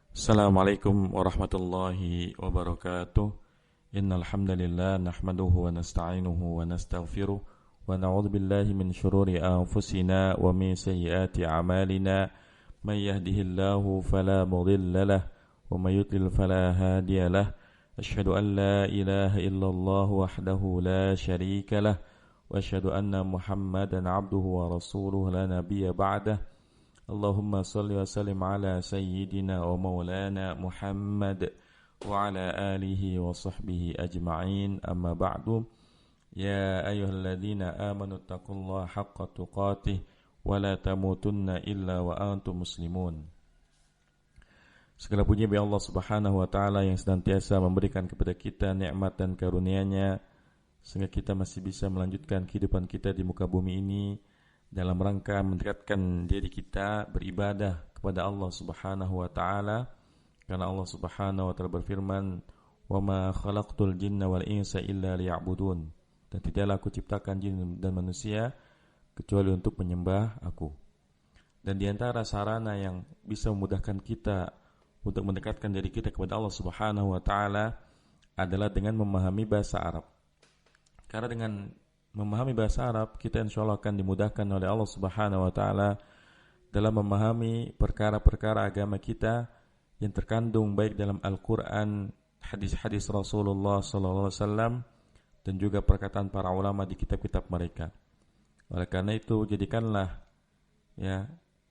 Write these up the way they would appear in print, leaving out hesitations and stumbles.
Assalamualaikum warahmatullahi wabarakatuh. Innal hamdalillah nahmaduhu wa nasta'inuhu wa nastaghfiruh wa na'udzu billahi min shururi anfusina wa min sayyiati a'malina. May yahdihillahu fala mudilla lahu wa may yudlil fala hadiya lahu. Asyhadu an la ilaha illallah wahdahu la syarika lahu wa asyhadu anna Muhammadan 'abduhu wa rasuluhu la nabiyya ba'dahu. Allahumma salli wa sallim ala sayyidina wa maulana Muhammad wa ala alihi wa sahbihi ajma'in, amma ba'du. Ya ayyuhalladzina amanu taqullaha haqqa tuqatih wa la tamutunna illa wa antum muslimun. Segala puji bagi Allah Subhanahu wa taala yang senantiasa memberikan kepada kita nikmat dan karunia-Nya sehingga kita masih bisa melanjutkan kehidupan kita di muka bumi ini dalam rangka mendekatkan diri kita beribadah kepada Allah Subhanahu wa taala, karena Allah Subhanahu wa taala berfirman, "Wa ma khalaqtul jinna wal insa illa liya'budun." Dan tidaklah aku ciptakan jin dan manusia kecuali untuk menyembah aku. Dan di antara sarana yang bisa memudahkan kita untuk mendekatkan diri kita kepada Allah Subhanahu wa taala adalah dengan memahami bahasa Arab. Karena dengan memahami bahasa Arab, kita insyaallah akan dimudahkan oleh Allah Subhanahu wa taala dalam memahami perkara-perkara agama kita yang terkandung baik dalam Al-Qur'an, hadis-hadis Rasulullah sallallahu alaihi wasallam, dan juga perkataan para ulama di kitab-kitab mereka. Oleh karena itu, jadikanlah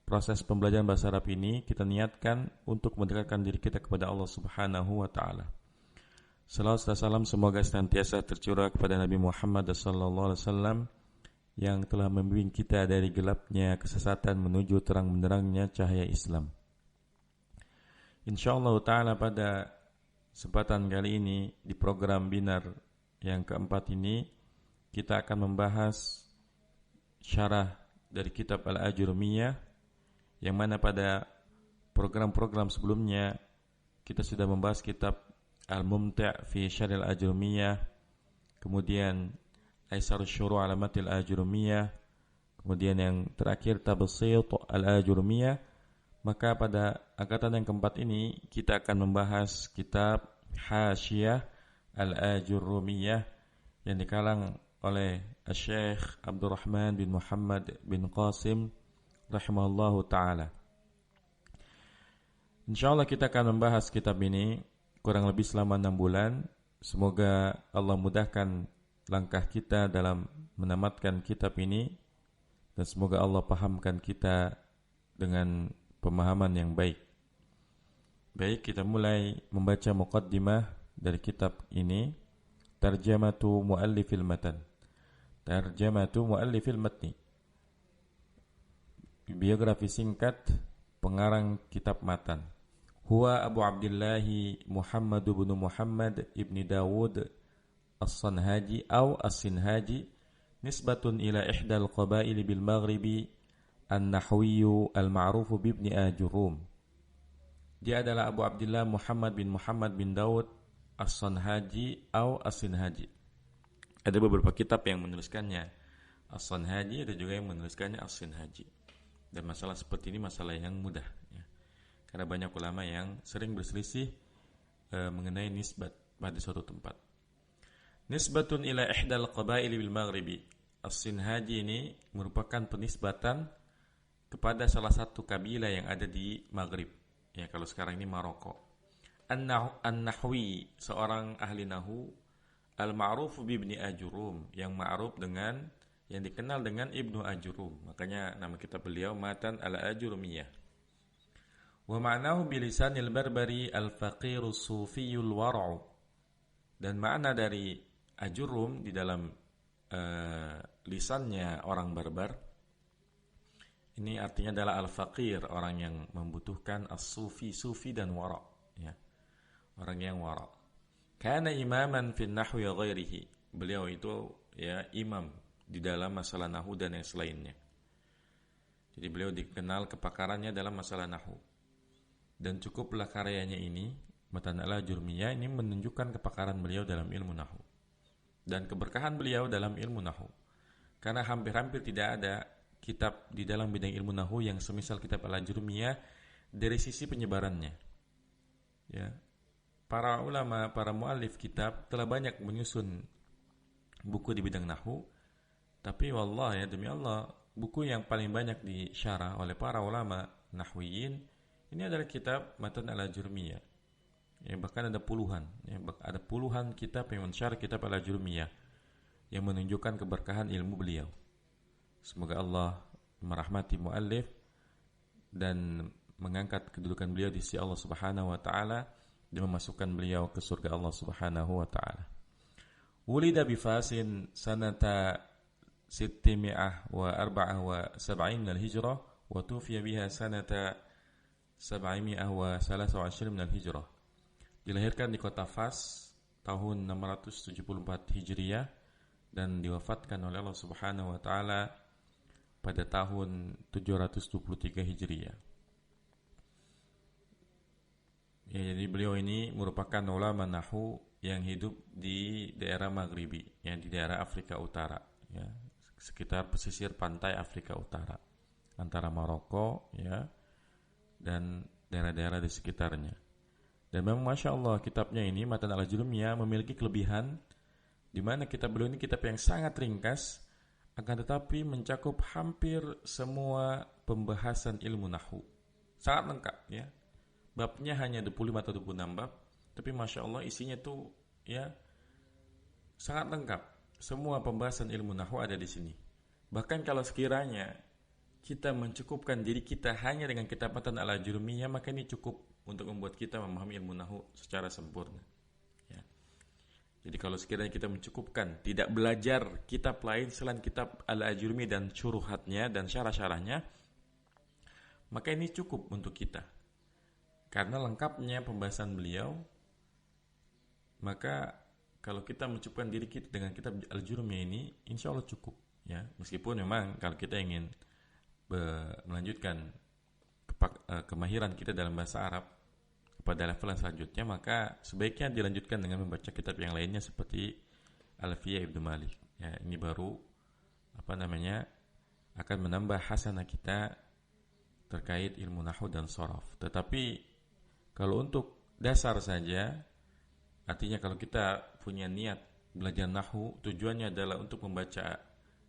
proses pembelajaran bahasa Arab ini kita niatkan untuk mendekatkan diri kita kepada Allah Subhanahu wa taala. Salawat dan salam semoga senantiasa tercurah kepada Nabi Muhammad sallallahu alaihi wasallam yang telah membimbing kita dari gelapnya kesesatan menuju terang benderangnya cahaya Islam. Insyaallah taala pada kesempatan kali ini di program Binar yang keempat ini kita akan membahas syarah dari kitab Al-Ajurumiyah, yang mana pada program-program sebelumnya kita sudah membahas kitab Al-Mumti' fi Syarh Al-Ajurumiyah, kemudian Aisar Syuru' Alamatil Ajurumiyah, kemudian yang terakhir Tabsit Al-Ajurumiyah. Maka pada angkatan yang keempat ini kita akan membahas kitab Hasyiyah Al-Ajurumiyah yang dikalang oleh Syekh Abdurrahman bin Muhammad bin Qasim rahimahullahu ta'ala. InsyaAllah kita akan membahas kitab ini kurang lebih selama 6 bulan. Semoga Allah mudahkan langkah kita dalam menamatkan kitab ini, dan semoga Allah pahamkan kita dengan pemahaman yang baik. Baik, kita mulai membaca muqaddimah dari kitab ini. Tarjamatu muallifil matan. Tarjamatu muallifil matni. Biografi singkat pengarang kitab matan. Huwa Abu Abdillahi Muhammad bin Muhammad ibn Dawud As-Sanhaji atau As-Sinhaji, nisbatun ila ihdal qabail bil Maghribi an-nahwiyyu al-ma'ruf bi ibn Ajurum. Dia adalah Abu Abdillah Muhammad bin Dawud As-Sanhaji atau As-Sinhaji. Ada beberapa kitab yang menuliskannya As-Sanhaji, ada juga yang menuliskannya As-Sinhaji. Dan masalah seperti ini masalah yang mudah, ya. Karena banyak ulama yang sering berselisih mengenai nisbat pada suatu tempat. Nisbatun ila ihdal qabail bil Maghribi. As-Sinhaji ini merupakan penisbatan kepada salah satu kabilah yang ada di Maghrib. Ya, kalau sekarang ini Maroko. An-Nahwi, seorang ahli nahu, al-ma'ruf bi ibni Ajurum, yang ma'ruf dengan, yang dikenal dengan Ibnu Ajurum. Makanya nama kitab beliau Matan al-Ajurumiyah. Wa ma'nahu bilisanil barbari al-faqirus sufiyul wara'u. Dan makna dari Ajurum di dalam lisannya orang barbar ini artinya adalah al-faqir, orang yang membutuhkan, as-sufi, sufi dan wara', ya. Orang yang wara'. Kana imaman fin nahwi wa ghairihi. Beliau itu ya imam di dalam masalah nahwu dan yang selainnya. Jadi beliau dikenal kepakarannya dalam masalah nahwu. Dan cukuplah karyanya ini, Matan al-Ajurumiyah, ini menunjukkan kepakaran beliau dalam ilmu nahwu dan keberkahan beliau dalam ilmu nahwu. Karena hampir-hampir tidak ada kitab di dalam bidang ilmu nahwu yang semisal kitab Al-Ajurumiyah dari sisi penyebarannya. Ya, para ulama, para muallif kitab telah banyak menyusun buku di bidang nahwu, tapi wallah ya demi Allah, buku yang paling banyak disyarah oleh para ulama nahwiyin ini adalah kitab Matan al-Ajurmiyah. Ya, bahkan ada puluhan, ya, ada puluhan kitab yang mensyarah kitab al-Ajurmiyah yang menunjukkan keberkahan ilmu beliau. Semoga Allah merahmati muallif dan mengangkat kedudukan beliau di sisi Allah Subhanahu wa taala dan memasukkan beliau ke surga Allah Subhanahu wa taala. Wulida bi Fasin sanata 674 min al-hijrah wa tufiya biha sanata 723 min al-hijrah. Dilahirkan di kota Fas tahun 674 Hijriah dan diwafatkan oleh Allah Subhanahu wa taala pada tahun 723 Hijriah. Ya, jadi beliau ini merupakan ulama nahwu yang hidup di daerah Maghribi, ya, di daerah Afrika Utara, ya, sekitar pesisir pantai Afrika Utara, antara Maroko, ya, dan daerah-daerah di sekitarnya. Dan memang Masya Allah kitabnya ini Matan al-Ajurmiyah memiliki kelebihan di mana kitab beliau ini kitab yang sangat ringkas, akan tetapi mencakup hampir semua pembahasan ilmu nahwu. Sangat lengkap, ya. Babnya hanya 25 atau 26 bab, tapi Masya Allah isinya tuh, ya, sangat lengkap. Semua pembahasan ilmu nahwu ada di sini. Bahkan kalau sekiranya kita mencukupkan diri kita hanya dengan kitab Matan al-Ajurmiyah, maka ini cukup untuk membuat kita memahami ilmu nahwu secara sempurna. Ya. Jadi kalau sekiranya kita mencukupkan, tidak belajar kitab lain selain kitab al-Ajurmiyah dan syuruhatnya dan syarah-syarahnya, maka ini cukup untuk kita. Karena lengkapnya pembahasan beliau, maka kalau kita mencukupkan diri kita dengan kitab al-Ajurmiyah ini, insya Allah cukup. Ya. Meskipun memang kalau kita ingin melanjutkan kemahiran kita dalam bahasa Arab pada level selanjutnya, maka sebaiknya dilanjutkan dengan membaca kitab yang lainnya seperti Alfiyah Ibnu Malik. Ya, ini baru akan menambah hasanah kita terkait ilmu nahwu dan sharaf. Tetapi kalau untuk dasar saja, artinya kalau kita punya niat belajar nahwu, tujuannya adalah untuk membaca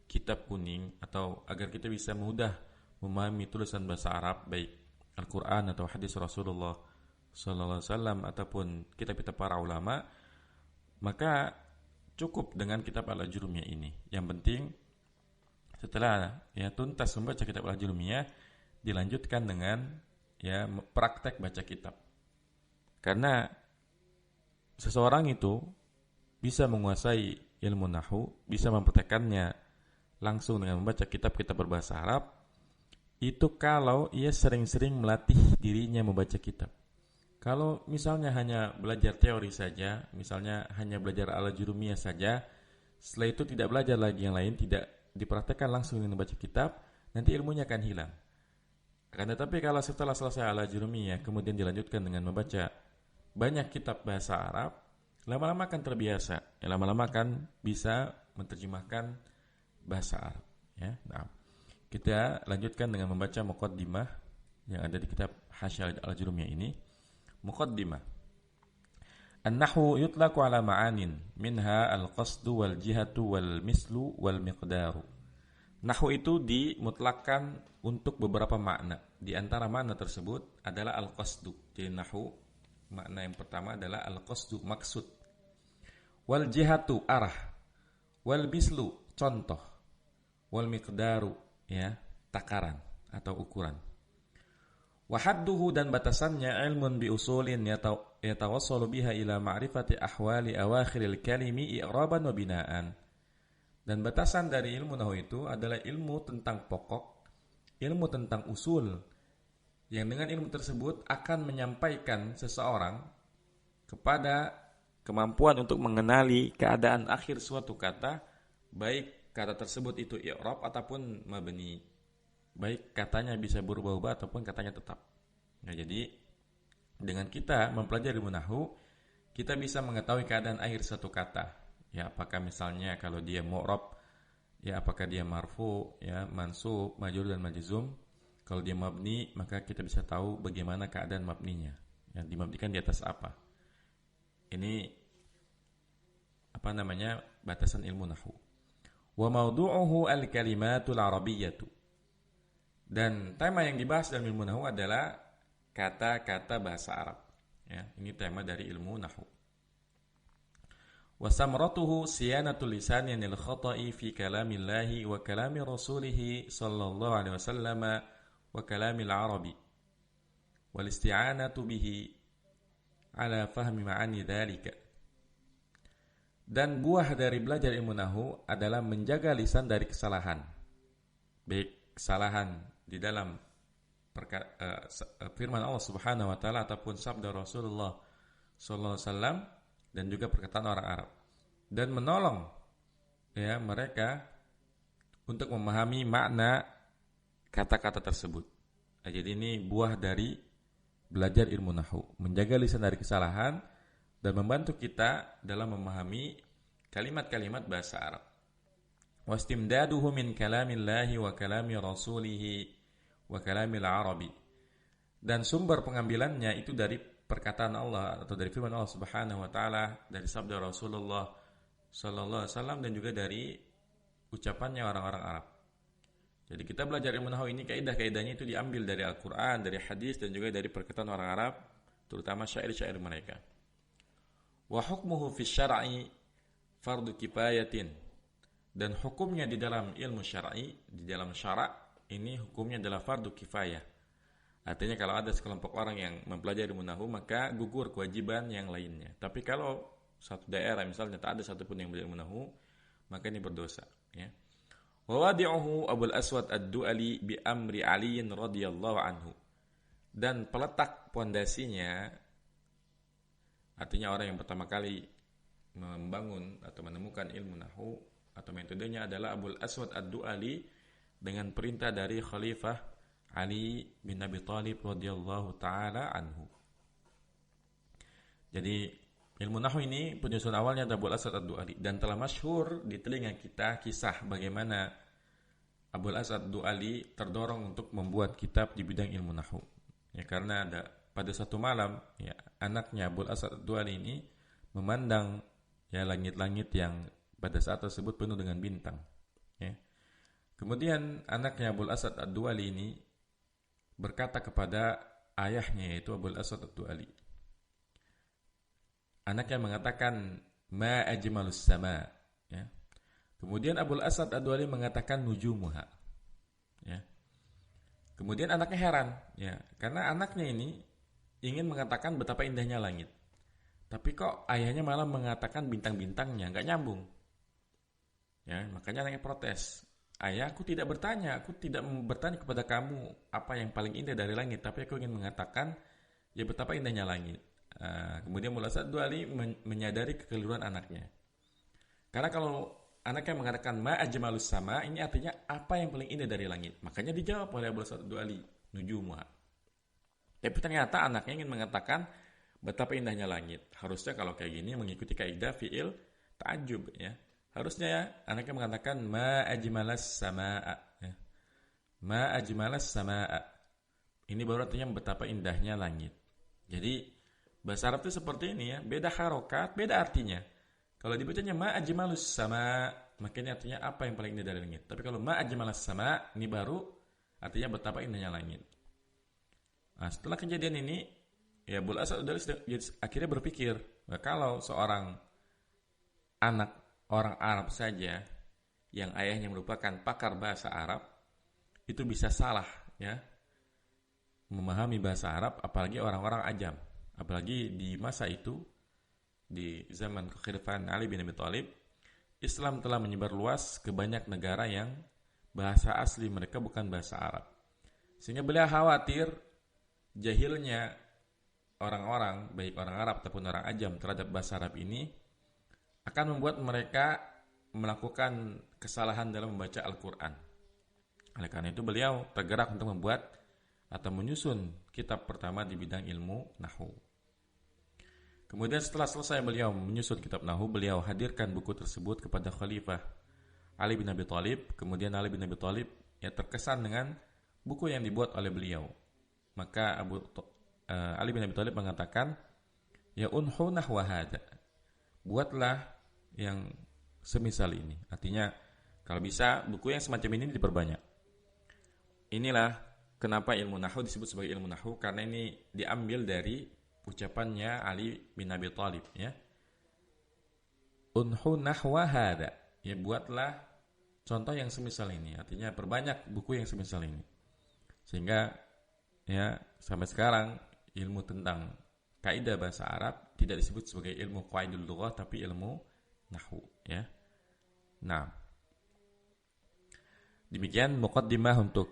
kitab kuning atau agar kita bisa mudah memahami tulisan bahasa Arab, baik Al-Quran atau hadis Rasulullah sallallahu alaihi wasallam ataupun kitab-kitab para ulama, maka cukup dengan kitab al-Ajurmiyah ini. Yang penting setelah tuntas membaca kitab al-Ajurmiyah, dilanjutkan dengan praktek baca kitab. Karena seseorang itu bisa menguasai ilmu nahwu, bisa mempraktekannya langsung dengan membaca kitab-kitab berbahasa Arab, itu kalau ia sering-sering melatih dirinya membaca kitab. Kalau misalnya hanya belajar teori saja, misalnya hanya belajar al-Ajurmiyah saja, setelah itu tidak belajar lagi yang lain, tidak dipraktekkan langsung dengan membaca kitab, nanti ilmunya akan hilang. Akan tetapi kalau setelah selesai al-Ajurmiyah kemudian dilanjutkan dengan membaca banyak kitab bahasa Arab, lama-lama akan terbiasa, lama-lama akan bisa menerjemahkan bahasa Arab. Ya, nah, kita lanjutkan dengan membaca muqaddimah yang ada di kitab Hasyah al-Ajurmiyah ini. Muqaddimah. An-nahwu yutlaqu ala ma'anin minha al-qasdu wal jihatu wal mislu wal miqdaru. Nahwu itu dimutlakkan untuk beberapa makna. Di antara makna tersebut adalah al-qasdu. Jadi nahwu makna yang pertama adalah al-qasdu, maksud. Wal jihatu, arah. Wal mislu, contoh. Wal miqdaru, takaran atau ukuran. Wahadduhu, dan batasannya ilmun bi usulin yatawassalu biha ila ma'rifati ahwali awakhiril kalimi i'raban wa binaan. Dan batasan dari ilmu nahwu itu adalah ilmu tentang pokok, ilmu tentang usul, yang dengan ilmu tersebut akan menyampaikan seseorang kepada kemampuan untuk mengenali keadaan akhir suatu kata, baik kata tersebut itu i'rab ataupun mabni, baik katanya bisa berubah-ubah ataupun katanya tetap. Nah, jadi dengan kita mempelajari ilmu nahwu, kita bisa mengetahui keadaan akhir suatu kata. Ya, apakah misalnya kalau dia mu'rab, apakah dia marfu, mansub, majrur dan majzum. Kalau dia mabni, maka kita bisa tahu bagaimana keadaan mabninya. Ya, dimabdikan di atas apa? Ini apa namanya? Batasan ilmu nahwu. Wa mawdu'uhu al-kalimatul arabiyyatu. Dan tema yang dibahas dalam ilmu nahwu adalah kata-kata bahasa Arab. Ya, ini tema dari ilmu nahwu. Wa samratuhu siyanatul lisani anil khata'i fi kalamillahi wa kalami rasulih sallallahu alaihi wasallam wa kalamil arabi. Wal isti'anatu bihi ala fahmi ma'ani dzalika. Dan buah dari belajar ilmu nahwu adalah menjaga lisan dari kesalahan. Baik kesalahan di dalam firman Allah Subhanahu wa taala ataupun sabda Rasulullah sallallahu alaihi wasallam dan juga perkataan orang Arab. Dan menolong ya mereka untuk memahami makna kata-kata tersebut. Nah, jadi ini buah dari belajar ilmu nahwu, menjaga lisan dari kesalahan dan membantu kita dalam memahami kalimat-kalimat bahasa Arab. Wastimdaduhu min kalamillahi wa kalami rasulih wa kalamil arabi. Dan sumber pengambilannya itu dari perkataan Allah atau dari firman Allah Subhanahu wa taala, dari sabda Rasulullah sallallahu alaihi wasallam dan juga dari ucapannya orang-orang Arab. Jadi kita belajar ilmu nahwu ini kaidah-kaidahnya itu diambil dari Al-Qur'an, dari hadis dan juga dari perkataan orang Arab, terutama syair-syair mereka. Wa hukmuhu fi syar'i fardu kifayatin. Dan hukumnya di dalam ilmu syar'i, di dalam syarak ini hukumnya adalah fardu kifayah. Artinya kalau ada sekelompok orang yang mempelajari ilmu nahwu maka gugur kewajiban yang lainnya. Tapi kalau satu daerah misalnya tak ada satupun yang belajar ilmu nahwu, maka ini berdosa, ya. Wa wadi'uhu Abul Aswad Ad-Du'ali bi amri Ali radhiyallahu anhu. Dan peletak pondasinya, artinya orang yang pertama kali membangun atau menemukan ilmu nahwu atau metodenya adalah Abul Aswad Ad-Du'ali dengan perintah dari Khalifah Ali bin Abi Thalib radhiyallahu taala anhu. Jadi ilmu nahwu ini penyusun awalnya adalah Abul Aswad Ad-Du'ali dan telah masyhur di telinga kita kisah bagaimana Abul Aswad Ad-Du'ali terdorong untuk membuat kitab di bidang ilmu nahwu. Ya, karena ada pada suatu malam ya anaknya Abul Aswad Ad-Du'ali ini memandang ya langit-langit yang pada saat tersebut penuh dengan bintang, ya. Kemudian anaknya Abul Aswad Ad-Du'ali ini berkata kepada ayahnya yaitu Abul Aswad Ad-Du'ali. Anaknya mengatakan ma ajmalus sama, ya. Kemudian Abul Aswad Ad-Du'ali mengatakan nujumuha, ya. Kemudian anaknya heran, ya, karena anaknya ini ingin mengatakan betapa indahnya langit. Tapi kok ayahnya malah mengatakan bintang-bintangnya, enggak nyambung. Ya, makanya anaknya protes. Ayah, aku tidak bertanya kepada kamu apa yang paling indah dari langit, tapi aku ingin mengatakan ya betapa indahnya langit. Kemudian Abul Aswad Ad-Du'ali menyadari kekeliruan anaknya. Karena kalau anaknya mengatakan ma ajmalus sama, ini artinya apa yang paling indah dari langit. Makanya dijawab oleh Abul Aswad Ad-Du'ali, nujumuha. Tapi ternyata anaknya ingin mengatakan betapa indahnya langit. Harusnya kalau kayak gini mengikuti kaidah fi'il ta'ajjub, ya. Harusnya ya anaknya mengatakan ma ajmalas samaa, ya. Ma ajmalas samaa. Ini baru artinya betapa indahnya langit. Jadi bahasa Arab itu seperti ini, ya, beda harokat, beda artinya. Kalau dibacanya ma ajmalus sama, makanya artinya apa yang paling indah dari langit. Tapi kalau ma ajmalas sama, ini baru artinya betapa indahnya langit. Nah, setelah kejadian ini, ya Abul Aswad akhirnya berpikir, kalau seorang anak orang Arab saja yang ayahnya merupakan pakar bahasa Arab itu bisa salah, ya, memahami bahasa Arab, apalagi orang-orang ajam. Apalagi di masa itu, di zaman kekhilafan Ali bin Abi Thalib, Islam telah menyebar luas ke banyak negara yang bahasa asli mereka bukan bahasa Arab. Sehingga beliau khawatir jahilnya orang-orang, baik orang Arab ataupun orang ajam terhadap bahasa Arab ini akan membuat mereka melakukan kesalahan dalam membaca Al-Quran. Oleh karena itu beliau tergerak untuk membuat atau menyusun kitab pertama di bidang ilmu nahwu. Kemudian setelah selesai beliau menyusun kitab nahwu, beliau hadirkan buku tersebut kepada Khalifah Ali bin Abi Thalib. Kemudian Ali bin Abi Thalib ya terkesan dengan buku yang dibuat oleh beliau. Maka Ali bin Abi Thalib mengatakan, ya unhu nahwa hada, buatlah yang semisal ini. Artinya kalau bisa buku yang semacam ini diperbanyak. Inilah kenapa ilmu nahwu disebut sebagai ilmu nahwu, karena ini diambil dari ucapannya Ali bin Abi Thalib, ya. Unhu nahwa hada, ya buatlah contoh yang semisal ini. Artinya perbanyak buku yang semisal ini. Sehingga ya sampai sekarang ilmu tentang kaidah bahasa Arab tidak disebut sebagai ilmu qaidul lughah, tapi ilmu nahwu, ya. Nah, demikian muqaddimah untuk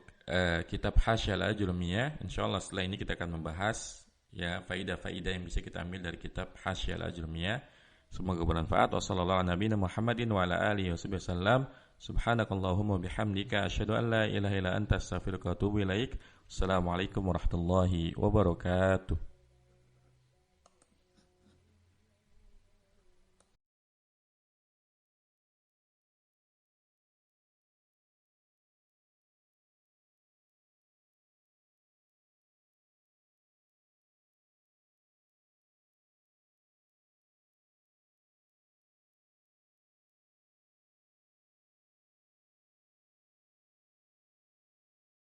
kitab Hasyiah Al-Ajurumiyah. Insyaallah setelah ini kita akan membahas ya faidah-faidah yang bisa kita ambil dari kitab Hasyiah Al-Ajurumiyah. Semoga bermanfaat. Wassallallahu ala nabiyina Muhammadin wa ala alihi wasallam. Subhanakallahumma bihamdika asyhadu an la ilaha illa anta astaghfiruka wa atubu ilaik. Assalamualaikum warahmatullahi wabarakatuh.